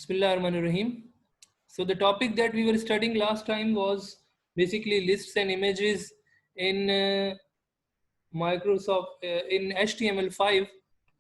Bismillahirrahmanirrahim. So the topic that we were studying last time was basically lists and images in Microsoft in HTML5.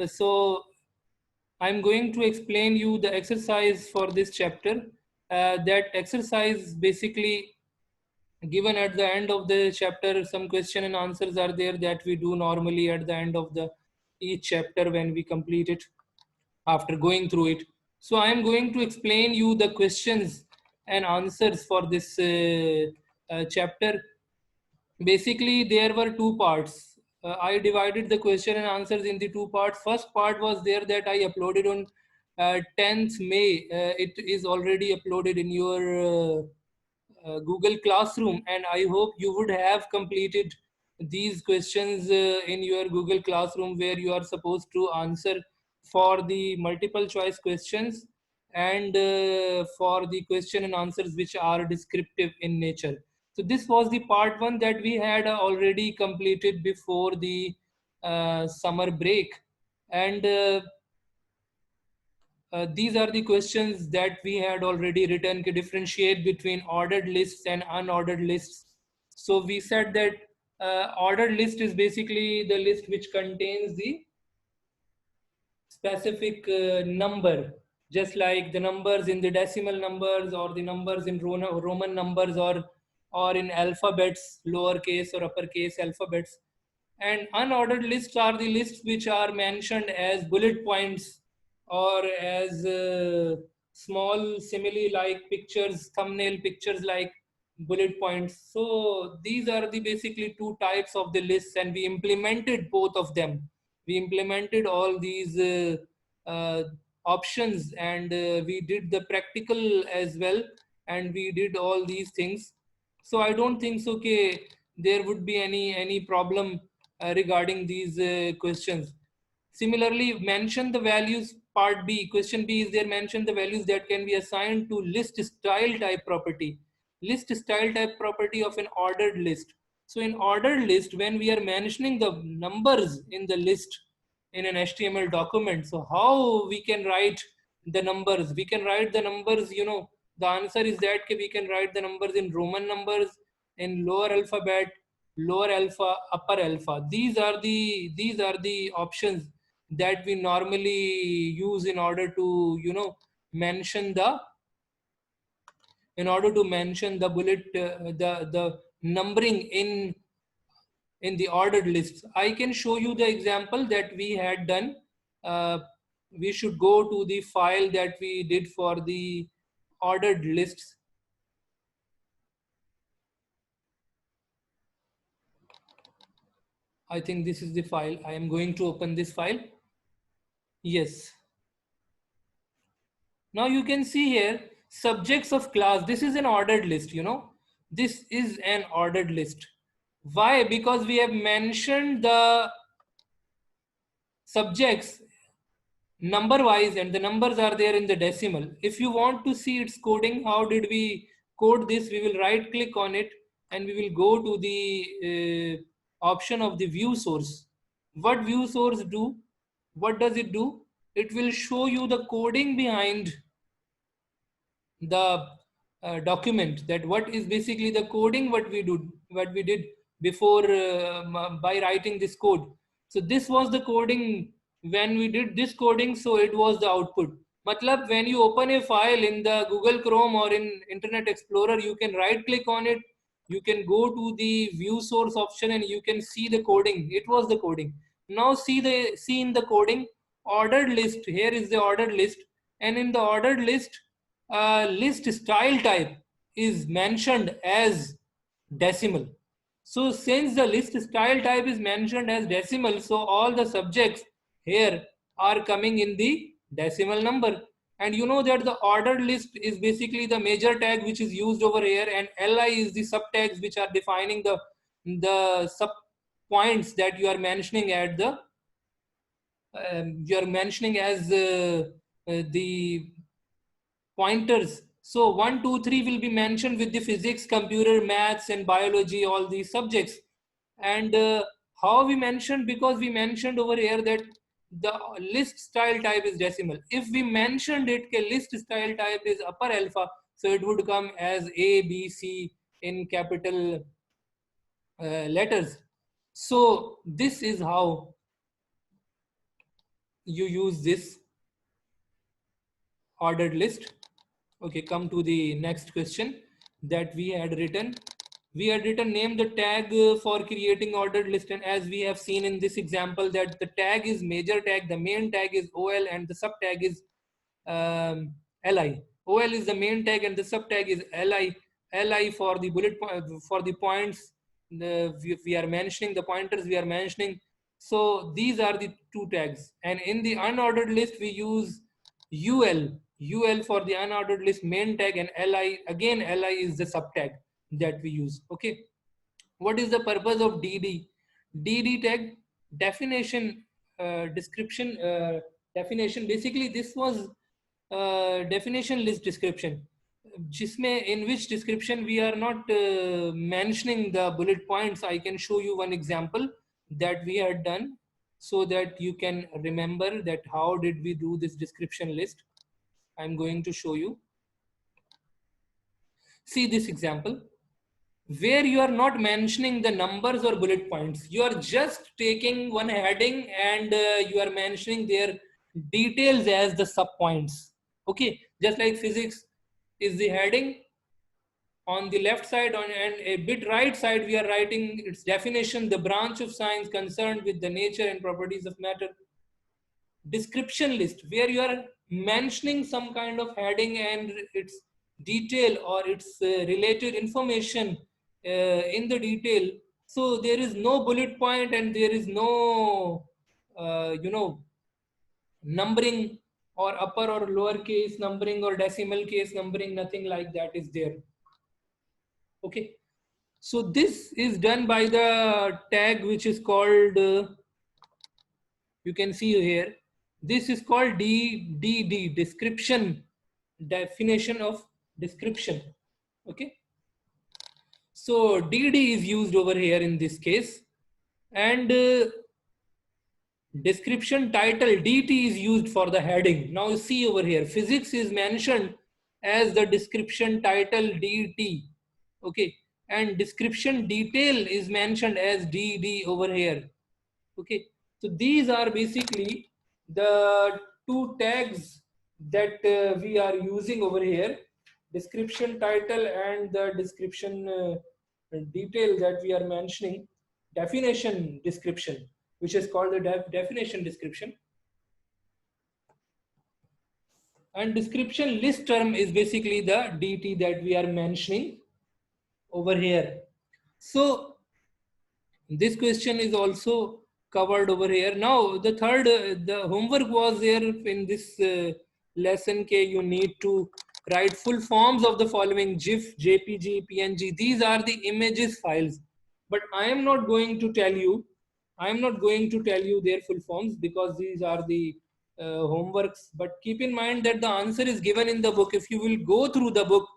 So I'm going to explain you the exercise for this chapter. That exercise basically given at the end of the chapter, some question and answers are there that we do normally at the end of the each chapter when we complete it after going through it. So I am going to explain you the questions and answers for this chapter. Basically, there were two parts. I divided the question and answers in the two parts. First part was there that I uploaded on 10th May. It is already uploaded in your Google Classroom, and I hope you would have completed these questions in your Google Classroom where you are supposed to answer for the multiple choice questions and for the question and answers which are descriptive in nature. So this was the part one that we had already completed before the summer break, and these are the questions that we had already written to differentiate between ordered lists and unordered lists. So we said that ordered list is basically the list which contains the specific number, just like the numbers in the decimal numbers or the numbers in Roman numbers or in alphabets, lowercase or uppercase alphabets. And unordered lists are the lists which are mentioned as bullet points or as small simile like pictures, thumbnail pictures like bullet points. So these are the basically two types of the lists, and we implemented both of them. We implemented all these options, and we did the practical as well, and we did all these things. So I don't think so okay there would be any problem regarding these questions. Similarly, mention the values. Part B, question B is there, mention the values that can be assigned to list style type property. List style type property of an ordered list. So in ordered list, when we are mentioning the numbers in the list in an HTML document, so how we can write the numbers? We can write the numbers, the answer is that we can write the numbers in Roman numbers, in lower alphabet, lower alpha, upper alpha. These are the options that we normally use in order to mention the bullet the numbering in the ordered lists. I can show you the example that we had done. uh, we should go to the file that we did for the ordered lists. I think this is the file. I am going to open this file. Yes. Now you can see here subjects of class. This is an ordered list, This is an ordered list. Why? Because we have mentioned the subjects number wise, and the numbers are there in the decimal. If you want to see its coding, how did we code this? We will right click on it and we will go to the option of the view source. What view source do? What does it do? It will show you the coding behind the document, that what is basically the coding what we did before by writing this code. So this was the coding when we did this coding, so it was the output. Matlab, when you open a file in the Google Chrome or in Internet Explorer, you can right click on it, you can go to the view source option and you can see the coding. It was the coding. Now see in the coding ordered list. Here is the ordered list, and in the ordered list, list style type is mentioned as decimal. So since the list style type is mentioned as decimal, so all the subjects here are coming in the decimal number. And you know that the ordered list is basically the major tag which is used over here, and li is the subtags which are defining the sub points that you are mentioning at the you are mentioning as the pointers. So 1, 2, 3 will be mentioned with the physics, computer, maths, and biology, all these subjects. And how we mentioned? Because we mentioned over here that the list style type is decimal. If we mentioned it ke list style type is upper alpha, so it would come as A, B, C in capital letters. So this is how you use this ordered list. Okay, come to the next question that we had written. We had written name the tag for creating ordered list, and as we have seen in this example that the tag is major tag, the main tag is OL, and the sub tag is LI. OL is the main tag and the sub tag is LI. LI for the for the points we are mentioning, the pointers we are mentioning. So these are the two tags, and in the unordered list we use UL for the unordered list main tag, and LI, again LI is the sub tag that we use. Okay, what is the purpose of DD? DD tag definition, description, definition. Basically this was definition list description, जिसमें in which description we are not mentioning the bullet points. I can show you one example that we had done so that you can remember that how did we do this description list. I'm going to show you. See this example where you are not mentioning the numbers or bullet points. You are just taking one heading and you are mentioning their details as the sub points. Okay, just like physics is the heading on the left side, on and a bit right side we are writing its definition, the branch of science concerned with the nature and properties of matter. Description list where you are mentioning some kind of heading and its detail or its related information in the detail. So there is no bullet point and there is no numbering or upper or lower case numbering or decimal case numbering, nothing like that is there. Okay, so this is done by the tag which is called you can see here, this is called DDD, description, definition of description. Okay, so DD is used over here in this case, and description title DT is used for the heading. Now you see over here physics is mentioned as the description title DT. Okay, and description detail is mentioned as DD over here. Okay, so these are basically the two tags that we are using over here, description title and the description detail that we are mentioning, definition description, which is called the definition description. And description list term is basically the DT that we are mentioning over here. So this question is also covered over here. Now the third, the homework was there in this lesson. You need to write full forms of the following: GIF, JPG, PNG. These are the images files, but I am not going to tell you. I am not going to tell you their full forms because these are the homeworks. But keep in mind that the answer is given in the book. If you will go through the book,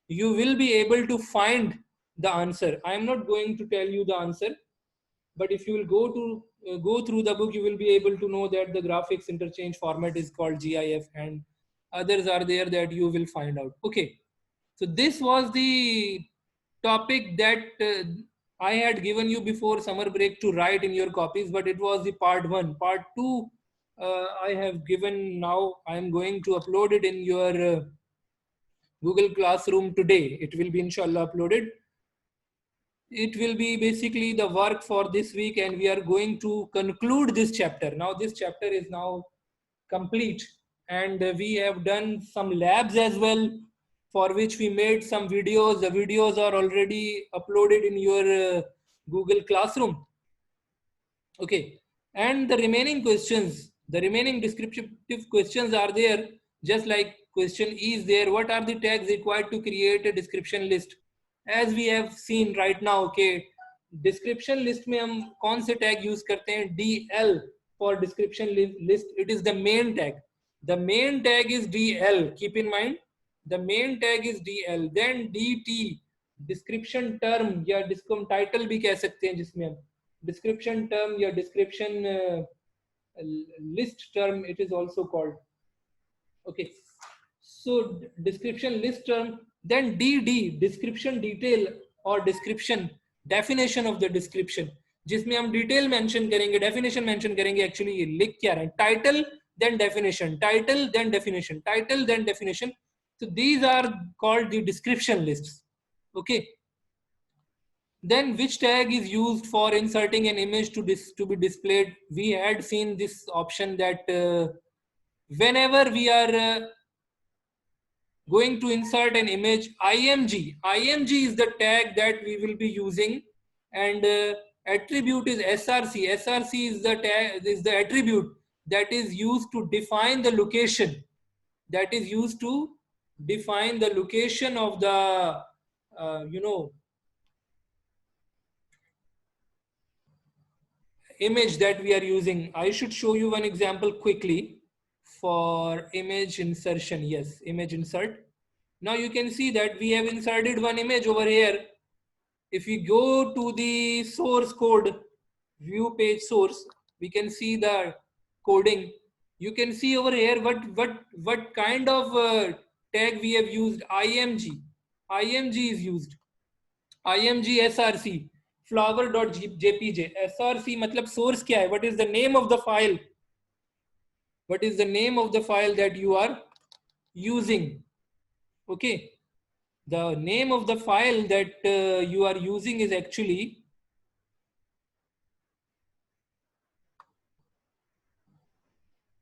you will be able to find the answer. I am not going to tell you the answer, but if you will go through the book, you will be able to know that the graphics interchange format is called GIF, and others are there that you will find out. Okay, so this was the topic that I had given you before summer break to write in your copies, but it was the part 1. Part 2 I have given now. I am going to upload it in your Google Classroom today. It will be inshallah uploaded. It will be basically the work for this week, and we are going to conclude this chapter. Now this chapter is now complete, and we have done some labs as well, for which we made some videos. The videos are already uploaded in your Google Classroom. Okay, and the remaining questions, the remaining descriptive questions are there, just like question E is there. What are the tags required to create a description list? As we have seen right now, okay, description list में हम कौन से tag use करते हैं? DL for description list. It is the main tag. The main tag is DL. Keep in mind, the main tag is DL. Then DT, description term या जिसको हम title भी कह सकते हैं, जिसमें हम description term या description list term it is also called. Okay, so description list term, then DD description detail or description definition of the description, जिसमें हम डिटेल मेंशन करेंगे, डेफिनेशन मेंशन करेंगे एक्चुअली ये लिख क्या रहे हैं, title then definition, title then definition, title then definition. So these are called the description lists. Okay. Then which tag is used for inserting an image to be displayed? We had seen this option that whenever we are going to insert an image, img is the tag that we will be using, and attribute is src. Src is the tag, is the attribute that is used to define the location, that is used to define the location of the image that we are using. I should show you one example quickly for image insertion. Yes, image insert. Now you can see that we have inserted one image over here. If we go to the source code, view page source, we can see the coding. You can see over here what kind of tag we have used. img is used. img src flower.jpg. src मतलब source क्या है? What is the name of the file? What is the name of the file that you are using? Okay, the name of the file that you are using is actually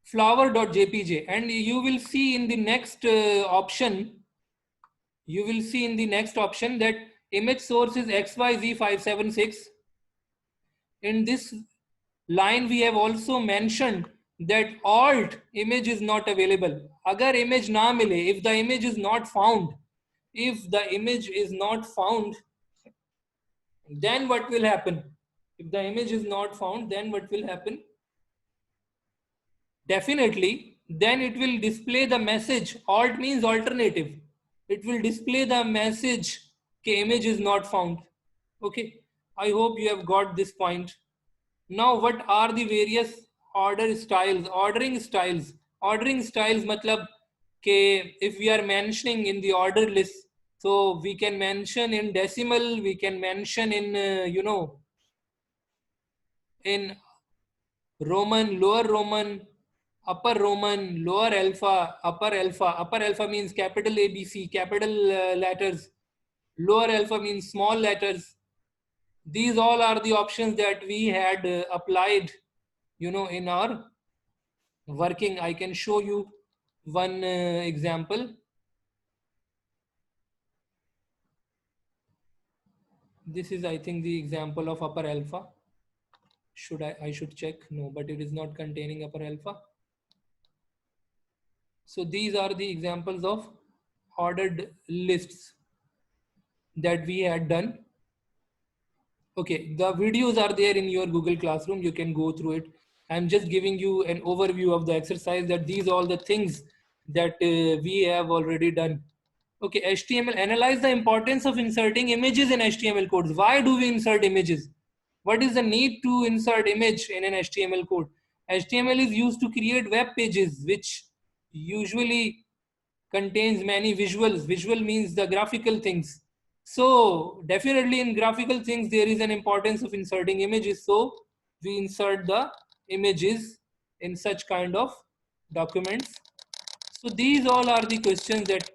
flower.jpg, and you will see in the next option, you will see in the next option that image source is xyz576. In this line we have also mentioned that alt image is not available. Agar image na mile, if the image is not found, if the image is not found, then what will happen? If the image is not found, then what will happen? Definitely, then it will display the message. Alt means alternative. It will display the message that image is not found. Okay, I hope you have got this point. Now, what are the various order styles? Ordering styles. Ordering styles matlab ke if we are mentioning in the order list, so we can mention in decimal, we can mention in in Roman, lower Roman, upper Roman, lower alpha, upper alpha. Upper alpha means capital ABC, capital letters. Lower alpha means small letters. These all are the options that we had applied, in our working. I can show you one example. This is, I think, the example of upper alpha. I should check? No, but it is not containing upper alpha. So these are the examples of ordered lists that we had done. Okay, the videos are there in your Google Classroom. You can go through it. I'm just giving you an overview of the exercise, that these are all the things that we have already done. Okay, HTML. Analyze the importance of inserting images in HTML codes. Why do we insert images? What is the need to insert image in an HTML code? HTML is used to create web pages, which usually contains many visuals. Visual means the graphical things. So definitely in graphical things, there is an importance of inserting images. So we insert the images in such kind of documents. So these all are the questions that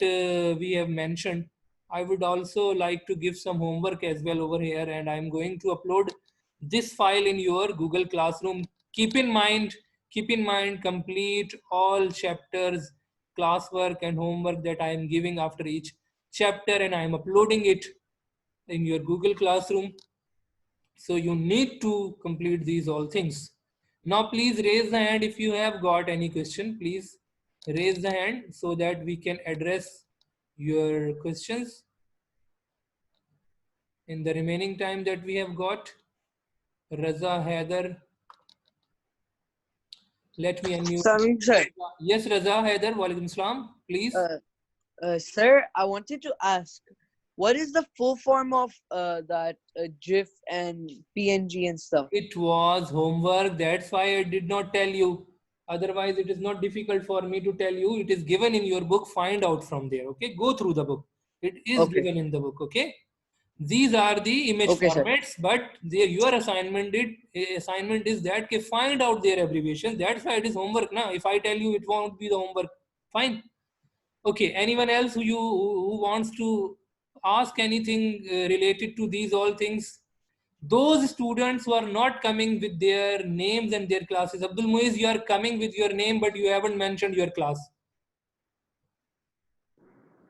we have mentioned. I would also like to give some homework as well over here, and I'm going to upload this file in your Google Classroom. Keep in mind, complete all chapters, classwork and homework that I am giving after each chapter, and I am uploading it in your Google Classroom. So you need to complete these all things. Now please raise the hand if you have got any question. Please raise the hand so that we can address your questions in the remaining time that we have got. Raza, Haider, let me unmute. Samim sir. Yes, Raza, Haider, walaikum salam, please. Sir, I wanted to ask, what is the full form of that GIF and PNG and stuff? It was homework. That's why I did not tell you. Otherwise, it is not difficult for me to tell you. It is given in your book. Find out from there. Okay. Go through the book. It is Okay. given in the book. Okay. These are the image Okay, sir. formats, but your assignment is that okay, find out their abbreviations. That's why it is homework. Now, if I tell you, it won't be the homework. Fine. Okay. Anyone else who wants to ask anything related to these all things? Those students who are not coming with their names and their classes. Abdul Muiz, you are coming with your name, but you haven't mentioned your class.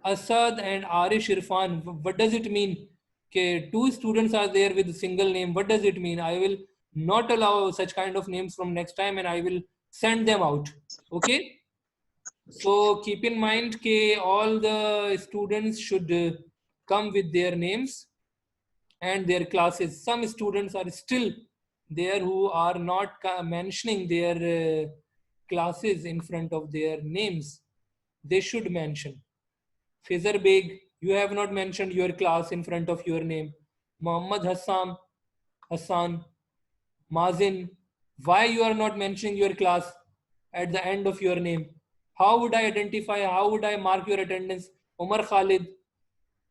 Asad and Arish Irfan, what does it mean? Okay, two students are there with a single name. What does it mean? I will not allow such kind of names from next time and I will send them out. Okay? So keep in mind that all the students should come with their names and their classes. Some students are still there who are not mentioning their classes in front of their names. They should mention. Fizar Beg, you have not mentioned your class in front of your name. Muhammad Hassan, Mazin, why you are not mentioning your class at the end of your name? How would I identify? How would I mark your attendance? Omar Khalid,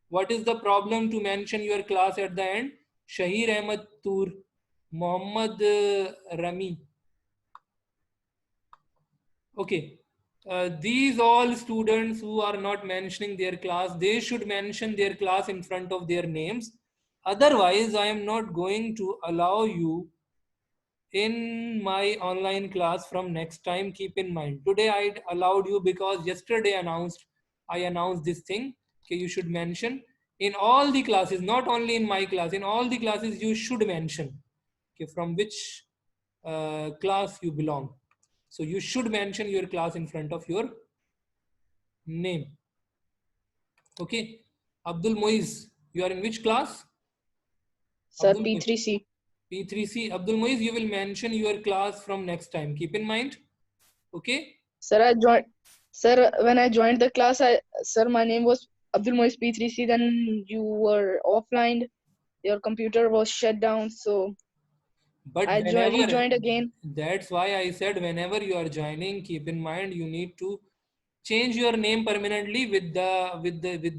what is the problem to mention your class at the end? Shahir Ahmad Tur, Muhammad Rami. Okay. These all students who are not mentioning their class, they should mention their class in front of their names. Otherwise, I am not going to allow you in my online class from next time. Keep in mind, today I allowed you because yesterday I announced this thing. Okay, you should mention in all the classes, not only in my class, in all the classes you should mention, okay, from which class you belong. So you should mention your class in front of your name. Okay. Abdul Moiz, you are in which class? Sir, Abdul Moiz, P3C. P3C. Abdul Moiz, you will mention your class from next time. Keep in mind. Okay. Sir, I joined. Sir, when I joined the class, sir, my name was Abdul Mois P3C. Then you were offline. Your computer was shut down, so But I whenever, rejoined again. that's why I said whenever you are joining, keep in mind you need to change your name permanently with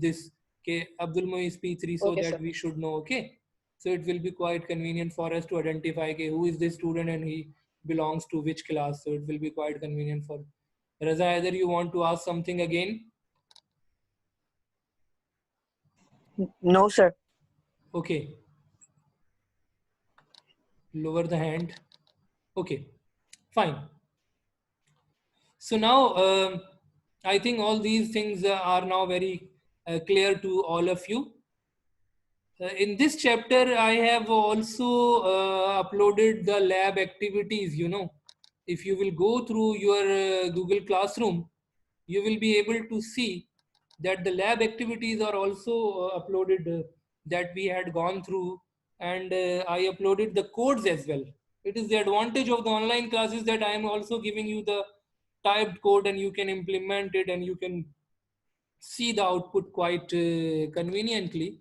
this. Okay, Abdul Moiz P3, so Okay, that sir. we should know. Okay. So it will be quite convenient for us to identify okay, who is this student and he belongs to which class. So it will be quite convenient for Raza. Either you want to ask something again? No, sir. Okay. Lower the hand. Okay. Fine. So now I think all these things are now very clear to all of you. In this chapter, I have also uploaded the lab activities. If you will go through your Google Classroom, you will be able to see that the lab activities are also uploaded that we had gone through, and I uploaded the codes as well. It is the advantage of the online classes that I am also giving you the typed code and you can implement it and you can see the output quite conveniently.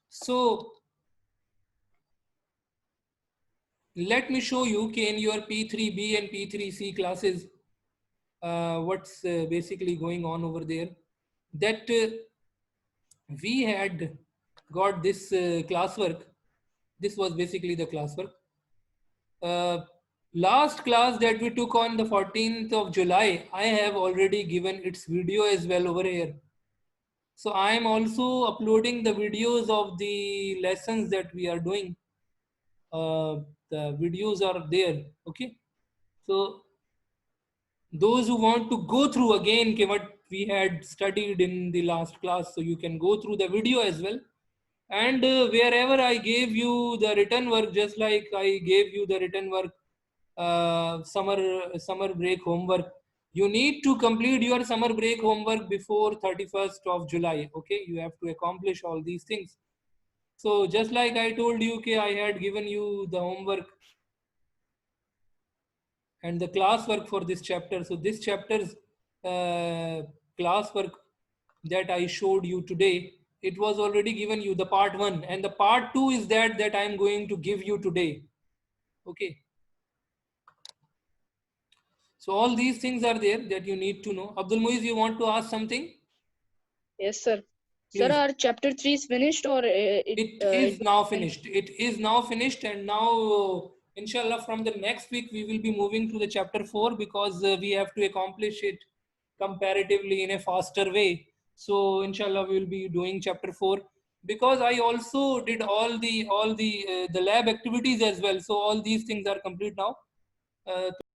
So let me show you in your P3B and P3C classes what's basically going on over there. That we had got this classwork. This was basically the classwork. Uh, Last class that we took on the 14th of July, I have already given its video as well over here. So I am also uploading the videos of the lessons that we are doing. The videos are there. Okay. So those who want to go through again what we had studied in the last class, so you can go through the video as well. And wherever I gave you the written work, just like I gave you the written work, summer break homework, you need to complete your summer break homework before 31st of July. Okay, you have to accomplish all these things. So just like I told you, okay, I had given you the homework and the classwork for this chapter. So this chapter's classwork that I showed you today, it was already given you, the part 1, and the part 2 is that I am going to give you today. Okay. So all these things are there that you need to know. Abdul Muiz, you want to ask something? Yes, sir. Please. Sir, our chapter 3 is finished, or It is now finished. It is now finished, and now, inshallah, from the next week we will be moving to the chapter 4, because we have to accomplish it comparatively in a faster way. So, inshallah, we will be doing chapter 4, because I also did all the lab activities as well. So all these things are complete now.